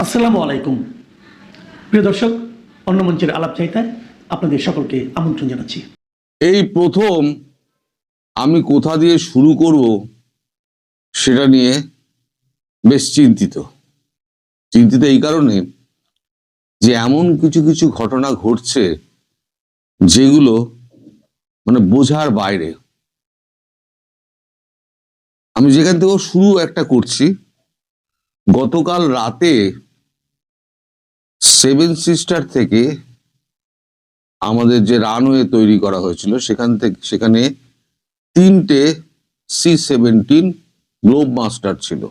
আসসালামু আলাইকুম প্রিয় দর্শক, অন্য মঞ্চের আলাপ চাইতায় আপনাদের সকলকে আমন্ত্রণ জানাচ্ছি। এই প্রথম আমি কোথা দিয়ে শুরু করব সেটা নিয়ে বেশ চিন্তিত এই কারণে যে এমন কিছু কিছু ঘটনা ঘটছে যেগুলো মানে বোঝার বাইরে। আমি যেখান থেকে শুরু একটা করছি, গতকাল রাতে সেভেন সিস্টার থেকে আমাদের যে রানওয়ে তৈরি করা হয়েছিল সেখানে 3টে C-17 গ্লোব মাস্টার ছিল,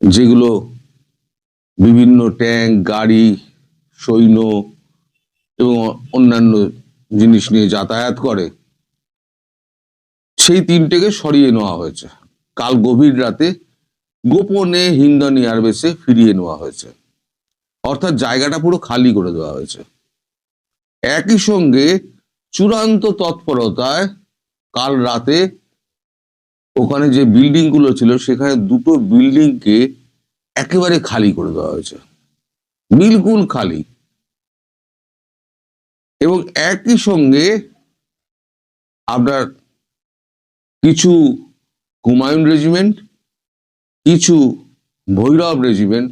যেগুলো বিভিন্ন ট্যাঙ্ক, গাড়ি, সৈন্য এবং অন্যান্য জিনিস নিয়ে যাতায়াত করে। সেই 3টেকে সরিয়ে নেওয়া হয়েছে। কাল গভীর রাতে গোপনে হিন্ডন এয়ারবেসে ফিরিয়ে নেওয়া হয়েছে, অর্থাৎ জায়গাটা পুরো খালি করে দেওয়া হয়েছে। একই সঙ্গে চূড়ান্ত তৎপরতায় কাল রাতে ওখানে যে বিল্ডিং গুলো ছিল সেখানে 2টো বিল্ডিংকে একেবারে খালি করে দেওয়া হয়েছে, বিলকুল খালি। এবং একই সঙ্গে আপনার কিছু হুমায়ুন রেজিমেন্ট, কিছু ভৈরব রেজিমেন্ট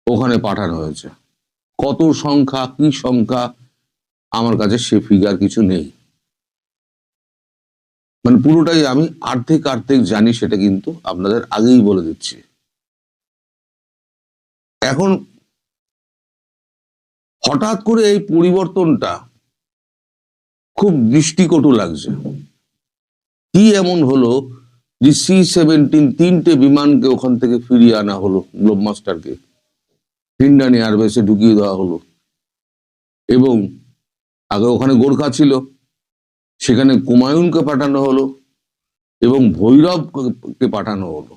ওখানে পাঠানো হয়েছে। কত সংখ্যা, কি সংখ্যা, আমার কাছে সে ফিগার কিছু নেই। মানে পুরোটাই আমি আর্ধেক জানি, সেটা কিন্তু আপনাদের আগেই বলে দিচ্ছি। এখন হঠাৎ করে এই পরিবর্তনটা খুব দৃষ্টিকটু লাগছে। কি এমন হলো যে C-17 3টে বিমানকে ওখান থেকে ফিরিয়ে আনা হলো, গ্লোব মাস্টারকে হিন্ডন এয়ারবেসে ঢুকিয়ে দেওয়া হলো। এবং আগে ওখানে গোর্খা ছিল, সেখানে কুমায়ুনকে পাঠানো হলো এবং ভৈরবকে পাঠানো হলো,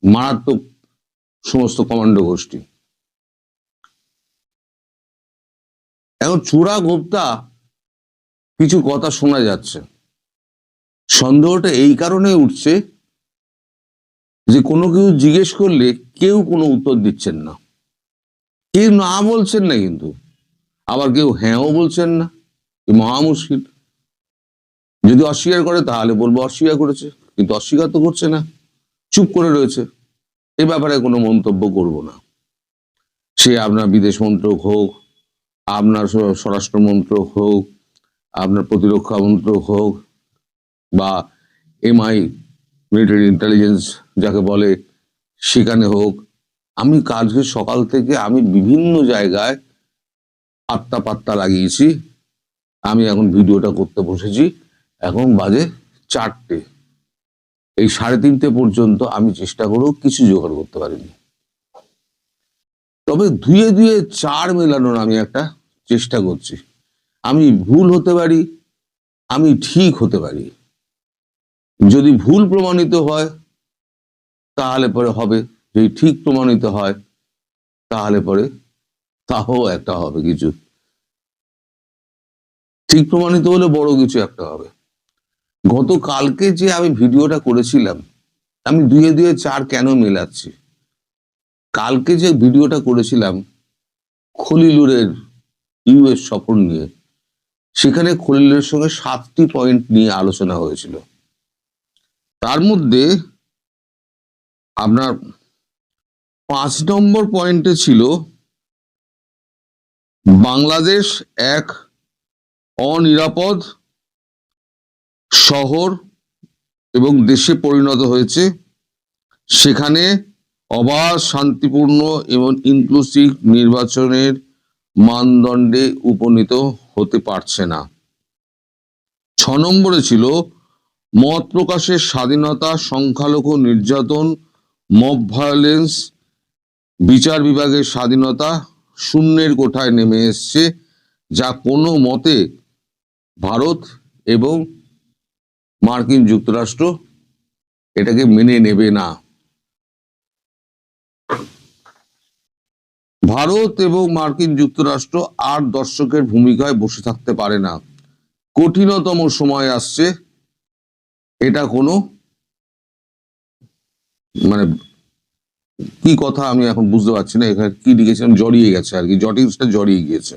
মারাত্মক সমস্ত কমান্ডো গোষ্ঠী। এখন চূড়া গোপ্তা কিছু কথা শোনা যাচ্ছে। সন্দেহটা এই কারণে উঠছে যে কোনো কেউ জিজ্ঞেস করলে কেউ কোনো উত্তর দিচ্ছেন না, কেউ না বলছেন না, কিন্তু আবার কেউ হ্যাঁও বলছেন না। মহা মুশকিল। যদি অস্বীকার করে তাহলে বলবো অস্বীকার করেছে, কিন্তু অস্বীকার তো করছে না, চুপ করে রয়েছে। এ ব্যাপারে কোনো মন্তব্য করব না। সে আপনার বিদেশ মন্ত্রক হোক, আপনার স্বরাষ্ট্র মন্ত্রক হোক, আপনার প্রতিরক্ষা মন্ত্রক হোক, বা MI মিলিটারি ইন্টেলিজেন্স যাকে বলে সেখানে হোক, আমি কালকে সকাল থেকে আমি বিভিন্ন জায়গায় পাত্তা লাগিয়েছি। আমি এখন ভিডিওটা করতে বসেছি, এখন বাজে 4টে। এই 3:30 পর্যন্ত আমি চেষ্টা করেও কিছু জোগাড় করতে পারিনি। তবে ধুয়ে 4 মেলানোর আমি একটা চেষ্টা করছি। আমি ভুল হতে পারি, আমি ঠিক হতে পারি। যদি ভুল প্রমাণিত হয় তাহলে পরে হবে, যদি ঠিক প্রমাণিত হয় তাহলে পরে তাও একটা হবে, কিছু ঠিক প্রমাণিত হলে বড় কিছু একটা হবে। গতকালকে যে আমি ভিডিওটা করেছিলাম, আমি 2 4 কেন মেলাচ্ছি? কালকে যে ভিডিওটা করেছিলাম খলিলুরের US সফর নিয়ে, সেখানে খলিলুরের সঙ্গে 7টি পয়েন্ট নিয়ে আলোচনা হয়েছিল। তার মধ্যে আপনার 5 নম্বর পয়েন্টে ছিল বাংলাদেশ এক অনিরাপদ শহর এবং দেশে পরিণত হয়েছে, সেখানে অবাধ, শান্তিপূর্ণ এবং ইনক্লুসিভ নির্বাচনের মানদণ্ডে উপনীত হতে পারছে না। 6 নম্বরে ছিল মত প্রকাশের স্বাধীনতা, সংখ্যালঘু নির্যাতন, মব ভায়োলেন্স, বিচার বিভাগের স্বাধীনতা শূন্যের কোঠায় নেমে এসছে, যা কোনো মতে ভারত এবং মার্কিন যুক্তরাষ্ট্র এটাকে মেনে নেবে না। ভারত এবং মার্কিন যুক্তরাষ্ট্র আর দর্শকের ভূমিকায় বসে থাকতে পারে না। কঠিনতম সময় আসছে, এটা কোনো মানে কি কথা আমি এখন বুঝতে পারছি না, এখানে কি লিখেছিলাম, জড়িয়ে গেছে আর কি, জটিলসটা জড়িয়ে গিয়েছে।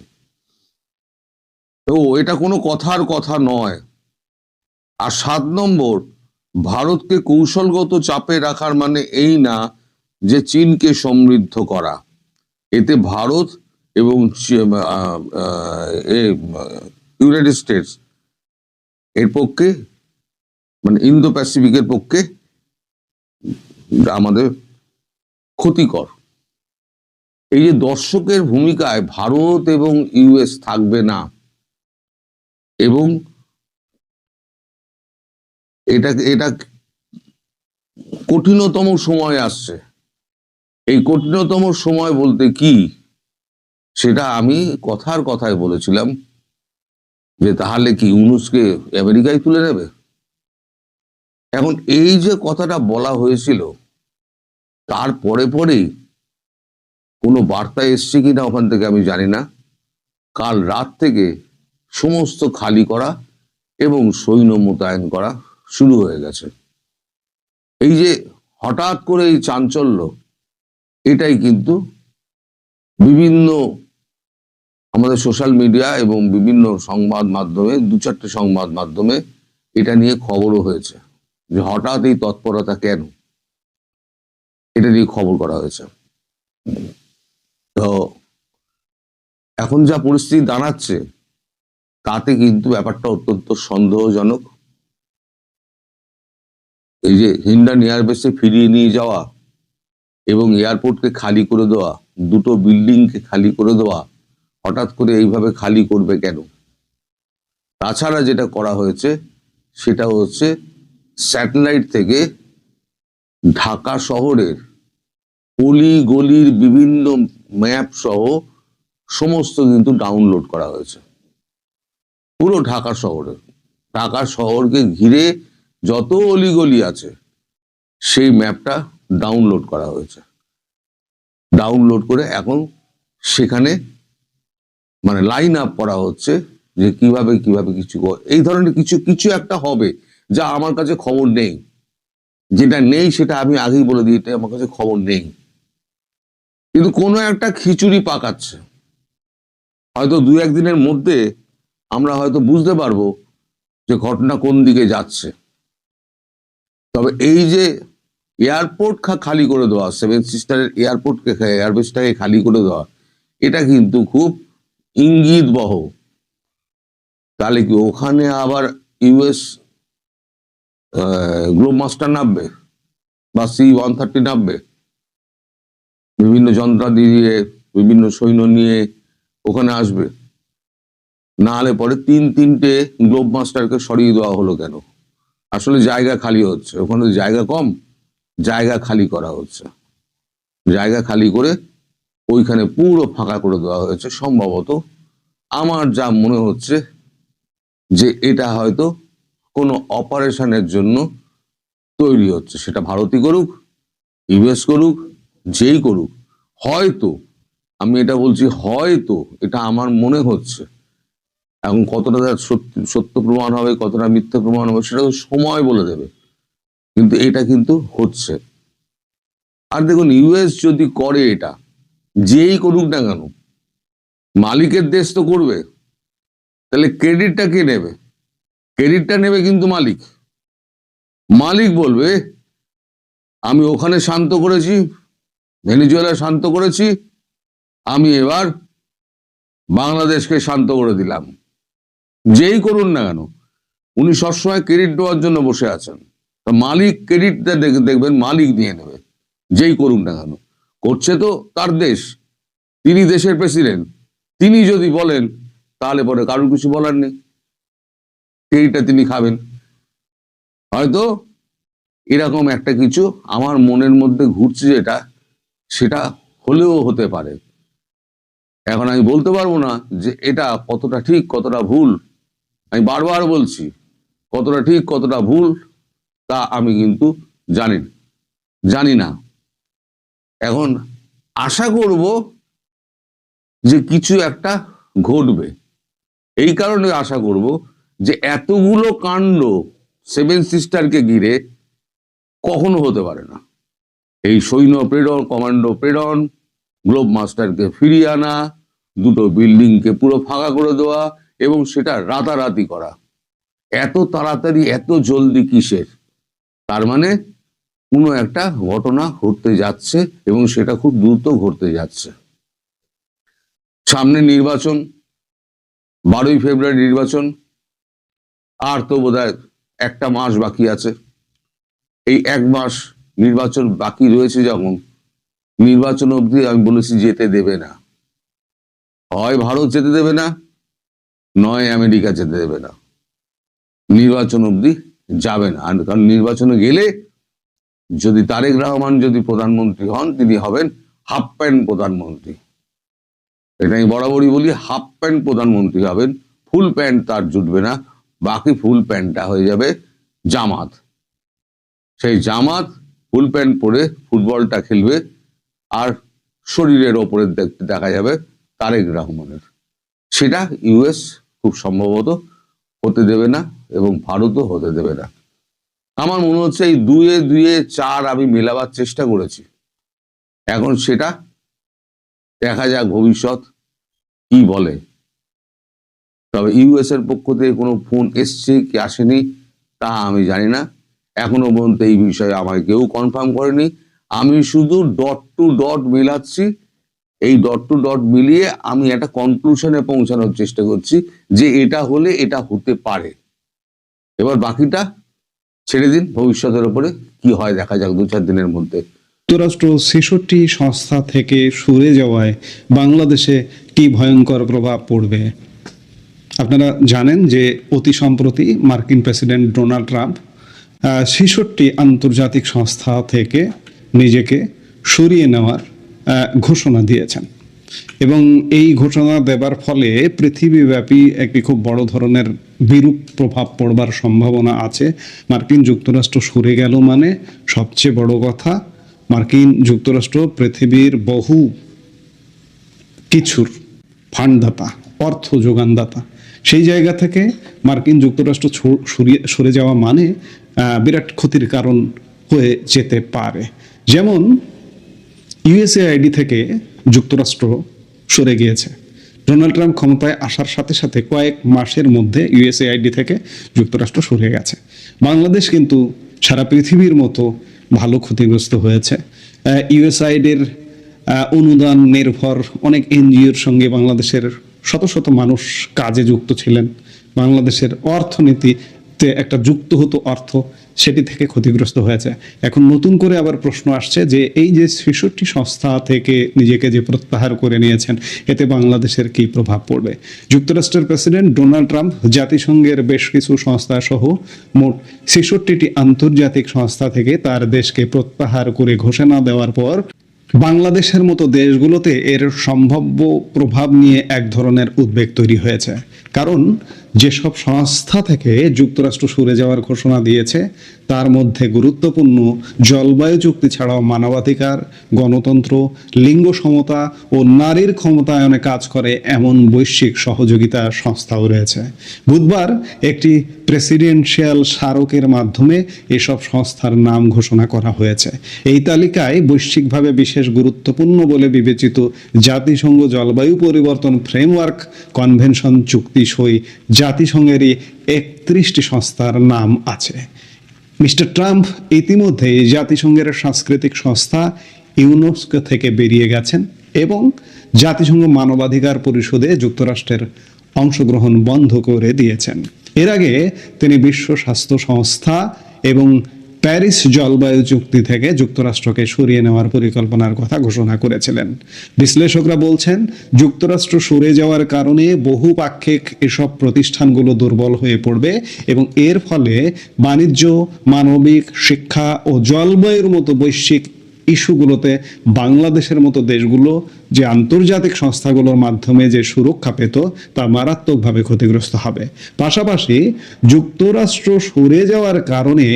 তো এটা কোনো কথার কথা নয়। আর 7 নম্বর, ভারতকে কৌশলগত চাপে রাখার মানে এই না যে চীনকে সমৃদ্ধ করা। এতে ভারত এবং ইউনাইটেড স্টেটস এর পক্ষে, মানে ইন্দো প্যাসিফিকের পক্ষে আমাদের ক্ষতিকর। এই যে দর্শকের ভূমিকায় ভারত এবং ইউএস থাকবে না, এবং এটা এটা কঠিনতম সময় আসছে। এই কঠিনতম সময় বলতে কি, সেটা আমি কথার কথায় বলেছিলাম যে তাহলে কি ইউনুসকে আমেরিকায় তুলে নেবে। এখন এই যে কথাটা বলা হয়েছিল, তারপরে পরেই কোনো বার্তা এসছে কিনা ওখান থেকে আমি জানি না, কাল রাত থেকে সমস্ত খালি করা এবং সৈন্য মোতায়েন করা শুরু হয়ে গেছে। এই যে হঠাৎ করে এই চাঞ্চল্য, এটাই কিন্তু বিভিন্ন আমাদের সোশ্যাল মিডিয়া এবং বিভিন্ন সংবাদ মাধ্যমে, 2-4টে সংবাদ মাধ্যমে এটা নিয়ে খবরও হয়েছে যে হঠাৎ এই তৎপরতা কেন, এটা নিয়ে খবর করা হয়েছে। তো এখন যা পরিস্থিতি দাঁড়াচ্ছে, তাতে কিন্তু ব্যাপারটা অত্যন্ত সন্দেহজনক। এই যে হিন্ডান এয়ারবেসে ফিরিয়ে নিয়ে যাওয়া এবং এয়ারপোর্টকে খালি করে দেওয়া, দুটো বিল্ডিংকে খালি করে দেওয়া, হঠাৎ করে এইভাবে খালি করবে কেন? তাছাড়া যেটা করা হয়েছে সেটা হচ্ছে স্যাটেলাইট থেকে ঢাকা শহরের অলি গলির বিভিন্ন ম্যাপ সহ সমস্ত কিন্তু ডাউনলোড করা হয়েছে। পুরো ঢাকা শহরকে ঘিরে যত অলিগলি আছে সেই ম্যাপটা ডাউনলোড করা হয়েছে। ডাউনলোড করে এখন সেখানে মানে লাইন আপ করা হচ্ছে যে কিভাবে কিভাবে কিছু এই ধরনের কিছু কিছু একটা হবে, যা আমার কাছে খবর নেই। যেটা নেই সেটা আমি আগেই বলে দিই, এটা আমার কাছে খবর নেই, কিন্তু কোনো একটা খিচুড়ি পাকাচ্ছে। হয়তো 2-1 দিনের মধ্যে আমরা হয়তো বুঝতে পারবো যে ঘটনা কোন দিকে যাচ্ছে। তবে এই যে এয়ারপোর্ট খালি করে দেওয়া, 7 সিস্টারের এয়ারবেসটাকে খালি করে দেওয়া, এটা কিন্তু খুব ইঙ্গিতবহ। তাহলে কি ওখানে আবার ইউএস গ্লোবমাস্টার নামবে বা C-130 নামবে, বিভিন্ন যন্ত্রাদি দিয়ে, বিভিন্ন সৈন্য নিয়ে ওখানে আসবে? না হলে পরে 3-3টে গ্লোবমাস্টারকে সরিয়ে দেওয়া হলো কেন? আসলে জায়গা খালি হচ্ছে, ওখানে জায়গা কম, জায়গা খালি করা হচ্ছে। জায়গা খালি করে ওইখানে পুরো ফাঁকা করে দেওয়া হয়েছে। সম্ভবত আমার যা মনে হচ্ছে যে এটা হয়তো কোনো অপারেশনের জন্য তৈরি হচ্ছে, সেটা ভারতই করুক, ইউএস করুক, যেই করুক। হয়তো, আমি এটা বলছি হয়তো, এটা আমার মনে হচ্ছে। এখন কতটা সত্য প্রমাণ হবে, কতটা মিথ্যা প্রমাণ হবে, সেটা তো সময় বলে দেবে, কিন্তু এটা কিন্তু হচ্ছে। আর দেখুন, ইউএস যদি করে, এটা যেই করুক না কেন, মালিকের দেশ তো করবে, তাহলে ক্রেডিটটা কে নেবে? ক্রেডিটটা নেবে কিন্তু মালিক। মালিক বলবে আমি ওখানে শান্ত করেছি, ভেনেজুয়েলা শান্ত করেছি, আমি এবার বাংলাদেশকে শান্ত করে দিলাম। যেই করুন না কেন, উনি সবসময় ক্রেডিট দেওয়ার জন্য বসে আছেন। তা মালিক ক্রেডিটটা দেখবেন মালিক নিয়ে নেবে, যেই করুন না কেন। করছে তো তার দেশ, তিনি দেশের প্রেসিডেন্ট, তিনি যদি বলেন তাহলে পরে কারোর কিছু বলার নেই, ক্রেডিটটা তিনি খাবেন। হয়তো এরকম একটা কিছু আমার মনের মধ্যে ঘুরছে, যেটা সেটা হলেও হতে পারে। এখন আমি বলতে পারবো না যে এটা কতটা ঠিক কতটা ভুল। আমি বারবার বলছি, কতটা ঠিক কতটা ভুল তা আমি কিন্তু জানি না। এখন আশা করব যে কিছু একটা ঘটবে। এই কারণে আশা করব যে এতগুলো কাণ্ড 7 সিস্টারকে ঘিরে কখনো হতে পারে না। এই সৈন্য প্রেরণ, কমান্ডো প্রেরণ, গ্লোব মাস্টারকে ফিরিয়ে আনা, দুটো বিল্ডিংকে পুরো ফাঁকা করে দেওয়া এবং সেটা রাতারাতি করা। এত তাড়াতাড়ি এত জলদি কিসের? তার মানে কোনো একটা ঘটনা ঘটতে যাচ্ছে এবং সেটা খুব দ্রুত ঘটতে যাচ্ছে। সামনে নির্বাচন, 12ই ফেব্রুয়ারি নির্বাচন, আর তো বোধহয় একটা মাস বাকি আছে। এই এক মাস নির্বাচন বাকি রয়েছে, যখন নির্বাচন অবধি আমি বলেছি যেতে দেবে না। হয় ভারত যেতে দেবে না, নয় আমেরিকা যেতে দেবে না। নির্বাচন অবধি যাবে না। কারণ নির্বাচনে গেলে যদি তারেক রহমান যদি প্রধানমন্ত্রী হন, তিনি হবেন হাফ প্যান্ট প্রধানমন্ত্রী। এটা আমি বরাবরই বলি, হাফ প্যান্ট প্রধানমন্ত্রী হবেন, ফুল প্যান্ট তার জুটবে না। বাকি ফুল প্যান্টটা হয়ে যাবে জামাত। সেই জামাত ফুল প্যান্ট পরে ফুটবলটা খেলবে, আর শরীরের ওপরে দেখা যাবে তারেক রহমানের। সেটা ইউএস খুব সম্ভবত হতে দেবে না এবং ভারতও হতে দেবে না। আমার মনে হচ্ছে এই দুয়ে দুয়ে চার আমি মেলাবার চেষ্টা করেছি। এখন সেটা দেখা যাক ভবিষ্যৎ কি বলে। তবে ইউএস এর পক্ষ থেকে কোনো ফোন এসছে কি আসেনি তা আমি জানি না। এখনো পর্যন্ত এই বিষয়ে আমাকে কেউ কনফার্ম করেনি। আমি শুধু ডট টু ডট মিলাচ্ছি। এই ডট টু ডট মিলিয়ে আমি একটা কনক্লুশনে পৌঁছানোর চেষ্টা করছি যে এটা হলে এটা হতে পারে। এবার বাকিটা ছেড়ে দিন, ভবিষ্যতের উপরে কি হয় দেখা যাক 2-4 দিনের মধ্যে। যুক্তরাষ্ট্র 66 সংস্থা থেকে সরে যাওয়ায় বাংলাদেশে কি ভয়ঙ্কর প্রভাব পড়বে? আপনারা জানেন যে অতি সম্প্রতি মার্কিন প্রেসিডেন্ট ডোনাল্ড ট্রাম্প 66 আন্তর্জাতিক সংস্থা থেকে নিজেকে সরিয়ে নেওয়ার ঘোষণা দিয়েছেন, এবং এই ঘোষণা দেবার ফলে পৃথিবীব্যাপী একটি খুব বড় ধরনের বিরূপ প্রভাব পড়বার সম্ভাবনা আছে। মার্কিন যুক্তরাষ্ট্র সরে গেল মানে সবচেয়ে বড় কথা, মার্কিন যুক্তরাষ্ট্র পৃথিবীর বহু কিছুর ফান্ডদাতা, অর্থ যোগানদাতা। সেই জায়গা থেকে মার্কিন যুক্তরাষ্ট্র সরে যাওয়া মানে বিরাট ক্ষতির কারণ হয়ে যেতে পারে। যেমন ইউএসএআইডি থেকে যুক্তরাষ্ট্র সরে গিয়েছে। ডোনাল্ড ট্রাম্প ক্ষমতায় আসার সাথে সাথে কয়েক মাসের মধ্যে ইউএসএআইডি থেকে যুক্তরাষ্ট্র সরে গেছে। বাংলাদেশ কিন্তু সারা পৃথিবীর মতো ভালো ক্ষতিগ্রস্ত হয়েছে। ইউএসআইডির অনুদান নির্ভর অনেক এনজিওর সঙ্গে বাংলাদেশের শত শত মানুষ কাজে যুক্ত ছিলেন। বাংলাদেশের অর্থনীতিতে একটা যুক্ত হতো অর্থ, সেটি থেকে ক্ষতিগ্রস্ত হয়েছে। এখন নতুন করে আবার প্রশ্ন আসছে যে এই যে 66 সংস্থা থেকে নিজেকে যে প্রত্যাহার করে নিয়েছেন, এতে বাংলাদেশের কি প্রভাব পড়বে? যুক্তরাষ্ট্রের প্রেসিডেন্ট ডোনাল্ড ট্রাম্প জাতিসংঘের বেশ কিছু সংস্থা সহ মোট 66টি আন্তর্জাতিক সংস্থা থেকে তার দেশকে প্রত্যাহার করে ঘোষণা দেওয়ার পর বাংলাদেশের মতো দেশগুলোতে এর সম্ভাব্য প্রভাব নিয়ে এক ধরনের উদ্বেগ তৈরি হয়েছে। কারণ যেসব সংস্থা থেকে যুক্তরাষ্ট্র সরে যাওয়ার ঘোষণা দিয়েছে তার মধ্যে গুরুত্বপূর্ণ জলবায়ু চুক্তি ছাড়াও মানবাধিকার, গণতন্ত্র, লিঙ্গ সমতা ও নারীর ক্ষমতায়নে কাজ করে এমন বৈশ্বিক সহযোগিতা সংস্থাও রয়েছে। বুধবার একটি প্রেসিডেন্সিয়াল স্মারকের মাধ্যমে এসব সংস্থার নাম ঘোষণা করা হয়েছে। এই তালিকায় বৈশ্বিকভাবে বিশেষ গুরুত্বপূর্ণ বলে বিবেচিত জাতিসংঘ জলবায়ু পরিবর্তন ফ্রেমওয়ার্ক কনভেনশন চুক্তি সই জাতিসংঘেরই 31টি সংস্থার নাম আছে। মিস্টার ট্রাম্প ইতিমধ্যে জাতিসংঘের সাংস্কৃতিক সংস্থা ইউনেস্কো থেকে বেরিয়ে গেছেন এবং জাতিসংঘ মানবাধিকার পরিষদে যুক্তরাষ্ট্রের অংশগ্রহণ বন্ধ করে দিয়েছেন। এর আগে তিনি বিশ্ব স্বাস্থ্য সংস্থা এবং প্যারিস জলবায়ু চুক্তি থেকে যুক্তরাষ্ট্রকে সরিয়ে নেওয়ার পরিকল্পনার কথা ঘোষণা করেছিলেন। বিশ্লেষকরা বলছেন, যুক্তরাষ্ট্র সরে যাওয়ার কারণে বহুপাক্ষিক এসব প্রতিষ্ঠানগুলো দুর্বল হয়ে পড়বে এবং এর ফলে বাণিজ্য, মানবিক, শিক্ষা ও জলবায়ুর মতো বৈশ্বিক ইস্যুগুলোতে বাংলাদেশের মতো দেশগুলো যে আন্তর্জাতিক সংস্থাগুলোর মাধ্যমে যে সুরক্ষা পেত তা মারাত্মকভাবে ক্ষতিগ্রস্ত হবে। পাশাপাশি যুক্তরাষ্ট্র সরে যাওয়ার কারণে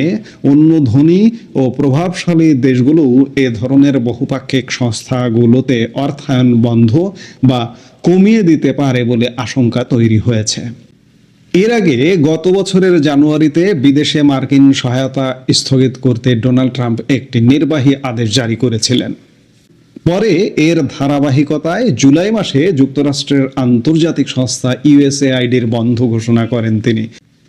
অন্য ধনী ও প্রভাবশালী দেশগুলো এ ধরনের বহুপাক্ষিক সংস্থাগুলোতে অর্থায়ন বন্ধ বা কমিয়ে দিতে পারে বলে আশঙ্কা তৈরি হয়েছে। এর আগে গত বছরের জানুয়ারিতে বিদেশে মার্কিন সহায়তা স্থগিত করতে ডোনাল্ড ট্রাম্প একটি নির্বাহী আদেশ জারি করেছিলেন। পরে এর ধারাবাহিকতায় জুলাই মাসে যুক্তরাষ্ট্রের আন্তর্জাতিক সংস্থা ইউএসএআইডির বন্ধ ঘোষণা করেন তিনি,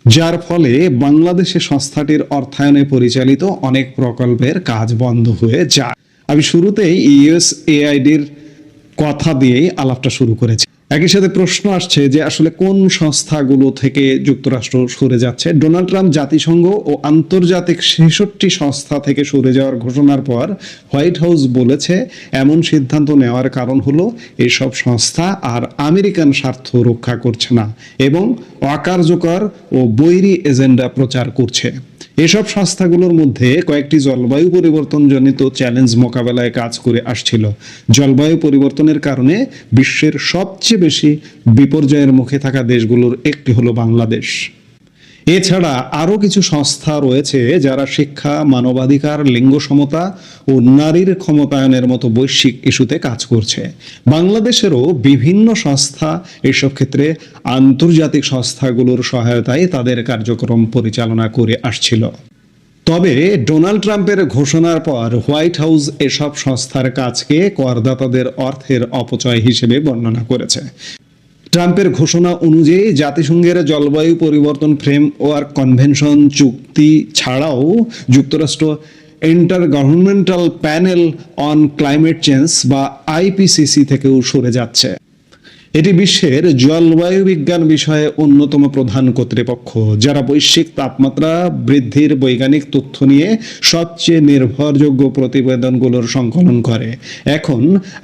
যার ফলে বাংলাদেশে সংস্থাটির অর্থায়নে পরিচালিত অনেক প্রকল্পের কাজ বন্ধ হয়ে যায়। আমি শুরুতেই ইউএসএআইডির কথা দিয়েই আলাপটা শুরু করেছি। একই সাথে প্রশ্ন আসছে যে আসলে কোন সংস্থাগুলো থেকে যুক্তরাষ্ট্র সরে যাচ্ছে। ডোনাল্ড ট্রাম্প জাতিসংঘ ও আন্তর্জাতিক 66 সংস্থা থেকে সরে যাওয়ার ঘোষণার পর হোয়াইট হাউস বলেছে এমন সিদ্ধান্ত নেওয়ার কারণ হলো এসব সংস্থা আর আমেরিকান স্বার্থ রক্ষা করছে না এবং অকার্যকর ও বৈরী এজেন্ডা প্রচার করছে। এসব সংস্থাগুলোর মধ্যে কয়েকটি জলবায়ু পরিবর্তনজনিত চ্যালেঞ্জ মোকাবেলায় কাজ করে আসছিল। জলবায়ু পরিবর্তনের কারণে বিশ্বের সবচেয়ে বেশি বিপর্যয়ের মুখে থাকা দেশগুলোর একটি হলো বাংলাদেশ। এছাড়া আরও কিছু সংস্থা রয়েছে যারা শিক্ষা, মানবাধিকার, লিঙ্গ সমতা ও নারীর ক্ষমতায়নের মতো বৈশ্বিক ইস্যুতে কাজ করছে। বাংলাদেশেরও বিভিন্ন সংস্থা এসব ক্ষেত্রে আন্তর্জাতিক সংস্থাগুলোর সহায়তায় তাদের কার্যক্রম পরিচালনা করে আসছিল। তবে ডোনাল্ড ট্রাম্পের ঘোষণার পর হোয়াইট হাউস এসব সংস্থার কাজকে করদাতাদের অর্থের অপচয় হিসেবে বর্ণনা করেছে। ট্রাম্পের ঘোষণা অনুযায়ী জাতিসংঘের জলবায়ু পরিবর্তন ফ্রেমওয়ার্ক কনভেনশন চুক্তি ছাড়াও যুক্তরাষ্ট্র ইন্টারগভর্নমেন্টাল প্যানেল অন ক্লাইমেট চেঞ্জ বা আইপিসিসি থেকেও সরে যাচ্ছে। এটি বিশ্বের জলবায়ু বিজ্ঞান বিষয়ে অন্যতম প্রধান কর্তৃপক্ষ, যারা বৈশ্বিক তাপমাত্রা বৃদ্ধির বৈজ্ঞানিক তথ্য নিয়ে সবচেয়ে নির্ভরযোগ্য প্রতিবেদনগুলোর সংকলন করে। এখন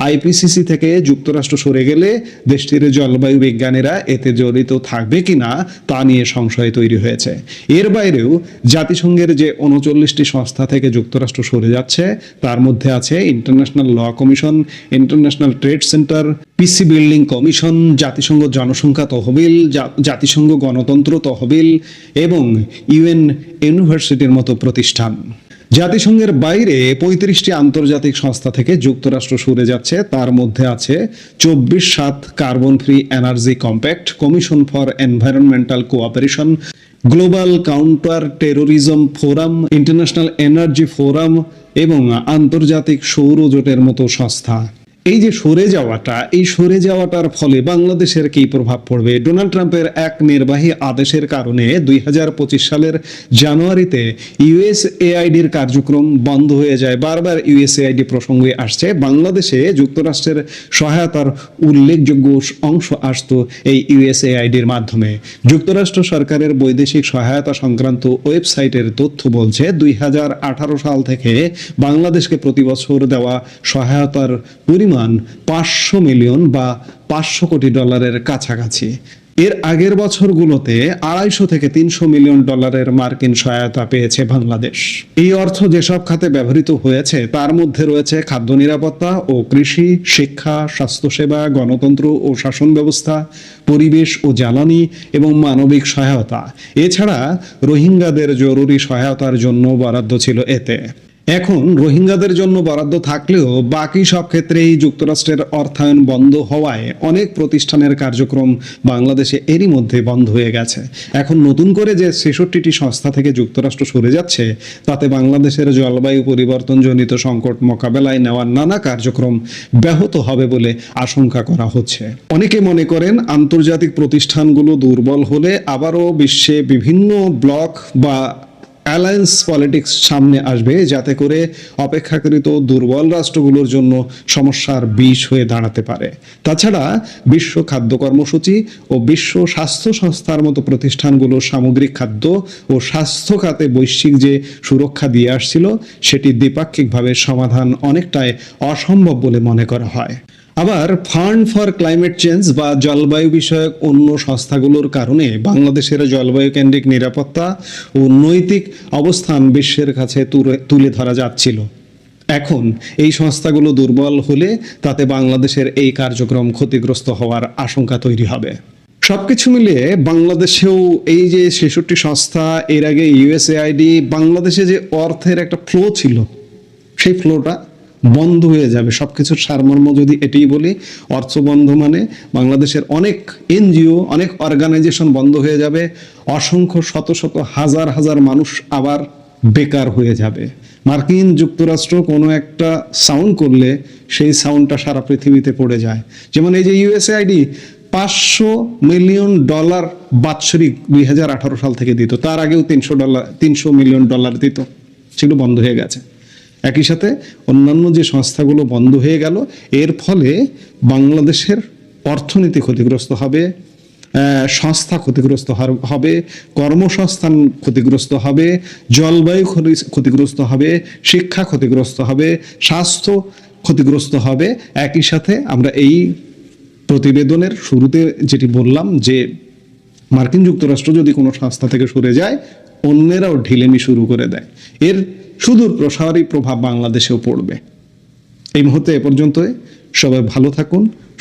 আইপিসিসি থেকে যুক্তরাষ্ট্র সরে গেলে দেশটির জলবায়ু বিজ্ঞানীরা এতে জড়িত থাকবে কিনা তা নিয়ে সংশয় তৈরি হয়েছে। এর বাইরেও জাতিসংঘের যে 39টি সংস্থা থেকে যুক্তরাষ্ট্র সরে যাচ্ছে তার মধ্যে আছে international law commission, international trade centre, PC building commission, জাতিসংঘ জনসংখ্যা তহবিল, জাতিসংঘ গণতন্ত্র তহবিল এবং ইউএন ইউনিভার্সিটির মতো প্রতিষ্ঠান। জাতিসংঘের বাইরে 35টি আন্তর্জাতিক সংস্থা থেকে যুক্তরাষ্ট্র সরে যাচ্ছে। তার মধ্যে আছে 24/7 carbon free energy compact, commission for environmental cooperation, global counter terrorism forum, international energy forum এবং আন্তর্জাতিক সৌর জোটের মতো সংস্থা। এই যে সরে যাওয়াটার ফলে বাংলাদেশের কি প্রভাব পড়বে? ডোনাল্ড ট্রাম্পের এক নির্বাহী আদেশের কারণে 2025 সালের জানুয়ারিতে ইউএসএআইডির কার্যক্রম বন্ধ হয়ে যায়। বারবার ইউএসএআইডি প্রসঙ্গে আসছে। বাংলাদেশে যুক্তরাষ্ট্রের সহায়তার উল্লেখযোগ্য অংশ আসতো এই ইউএসএআইডির মাধ্যমে। যুক্তরাষ্ট্র সরকারের বৈদেশিক সহায়তা সংক্রান্ত ওয়েবসাইটের তথ্য বলছে 2018 সাল থেকে বাংলাদেশকে প্রতি বছর দেওয়া সহায়তার পরিমাণ 500 মিলিয়ন বা 500 কোটি ডলারের কাছাকাছি। এর আগের বছরগুলোতে 250 থেকে 300 মিলিয়ন ডলারের মার্কিন সহায়তা পেয়েছে বাংলাদেশ। এই অর্থ যেসব খাতে ব্যবহৃত হয়েছে তার মধ্যে রয়েছে খাদ্য নিরাপত্তা ও কৃষি, শিক্ষা, স্বাস্থ্যসেবা, গণতন্ত্র ও শাসন ব্যবস্থা, পরিবেশ ও জ্বালানি এবং মানবিক সহায়তা। এছাড়া রোহিঙ্গাদের জরুরি সহায়তার জন্য বরাদ্দ ছিল এতে। এখন রোহিঙ্গাদের জন্য বরাদ্দ থাকলেও বাকি সব ক্ষেত্রেই যুক্তরাষ্ট্রের অর্থায়ন বন্ধ হওয়ায় অনেক প্রতিষ্ঠানের কার্যক্রম বাংলাদেশে এরই মধ্যে বন্ধ হয়ে গেছে। এখন নতুন করে যে 66টি সংস্থা থেকে যুক্তরাষ্ট্র সরে যাচ্ছে তাতে বাংলাদেশের জলবায়ু পরিবর্তনজনিত সংকট মোকাবেলায় নেওয়ার নানা কার্যক্রম ব্যাহত হবে বলে আশঙ্কা করা হচ্ছে। অনেকে মনে করেন আন্তর্জাতিক প্রতিষ্ঠানগুলো দুর্বল হলে আবারও বিশ্বে বিভিন্ন ব্লক বা অ্যালায়েন্স পলিটিক্স সামনে আসবে, যাতে করে অপেক্ষাকৃত দুর্বল রাষ্ট্রগুলোর জন্য সমস্যার বিষ হয়ে দাঁড়াতে পারে। তাছাড়া বিশ্ব খাদ্য কর্মসূচি ও বিশ্ব স্বাস্থ্য সংস্থার মতো প্রতিষ্ঠানগুলো সামগ্রিক খাদ্য ও স্বাস্থ্য খাতে বৈশ্বিক যে সুরক্ষা দিয়ে আসছিল সেটি দ্বিপাক্ষিকভাবে সমাধান অনেকটাই অসম্ভব বলে মনে করা হয়। আবার ফান্ড ফর ক্লাইমেট চেঞ্জ বা জলবায়ু বিষয়ক অন্য সংস্থাগুলোর কারণে বাংলাদেশের জলবায়ু কেন্দ্রিক নিরাপত্তা ও নৈতিক অবস্থান বিশ্বের কাছে তুলে ধরা যাচ্ছিল। এখন এই সংস্থাগুলো দুর্বল হলে তাতে বাংলাদেশের এই কার্যক্রম ক্ষতিগ্রস্ত হওয়ার আশঙ্কা তৈরি হবে। সবকিছু মিলিয়ে বাংলাদেশেও এই যে 66 সংস্থা, এর আগে ইউএসএআইডি, বাংলাদেশে যে অর্থের একটা ফ্লো ছিল সেই ফ্লোটা বন্ধ হয়ে যাবে। সবকিছুর সারমর্ম যদি এটাই বলি, অর্থ বন্ধ মানে বাংলাদেশের অনেক এনজিও, অনেক অর্গানাইজেশন বন্ধ হয়ে যাবে, অসংখ্য শত শত হাজার হাজার মানুষ আবার বেকার হয়ে যাবে। মার্কিন যুক্তরাষ্ট্র কোনো একটা সাউন্ড করলে সেই সাউন্ডটা সারা পৃথিবীতে পড়ে যায়। যেমন এই যে ইউএসএআইডি $500 মিলিয়ন বাৎসরিক 2018 সাল থেকে দিত, তার আগেও $300 মিলিয়ন দিত, সেগুলো বন্ধ হয়ে গেছে। একই সাথে অন্যান্য যে সংস্থাগুলো বন্ধ হয়ে গেল, এর ফলে বাংলাদেশের অর্থনীতি ক্ষতিগ্রস্ত হবে, সংস্থা ক্ষতিগ্রস্ত হবে, কর্মসংস্থান ক্ষতিগ্রস্ত হবে, জলবায়ু ক্ষতিগ্রস্ত হবে, শিক্ষা ক্ষতিগ্রস্ত হবে, স্বাস্থ্য ক্ষতিগ্রস্ত হবে। একই সাথে আমরা এই প্রতিবেদনের শুরুতে যেটি বললাম যে মার্কিন যুক্তরাষ্ট্র যদি কোনো সংস্থা থেকে সরে যায়, অন্যেরাও ঢিলেমি শুরু করে দেয়, এর সুদূর প্রসারী প্রভাব বাংলাদেশেও পড়বে। এই মুহূর্তে এ পর্যন্তই। সবাই ভালো থাকুন,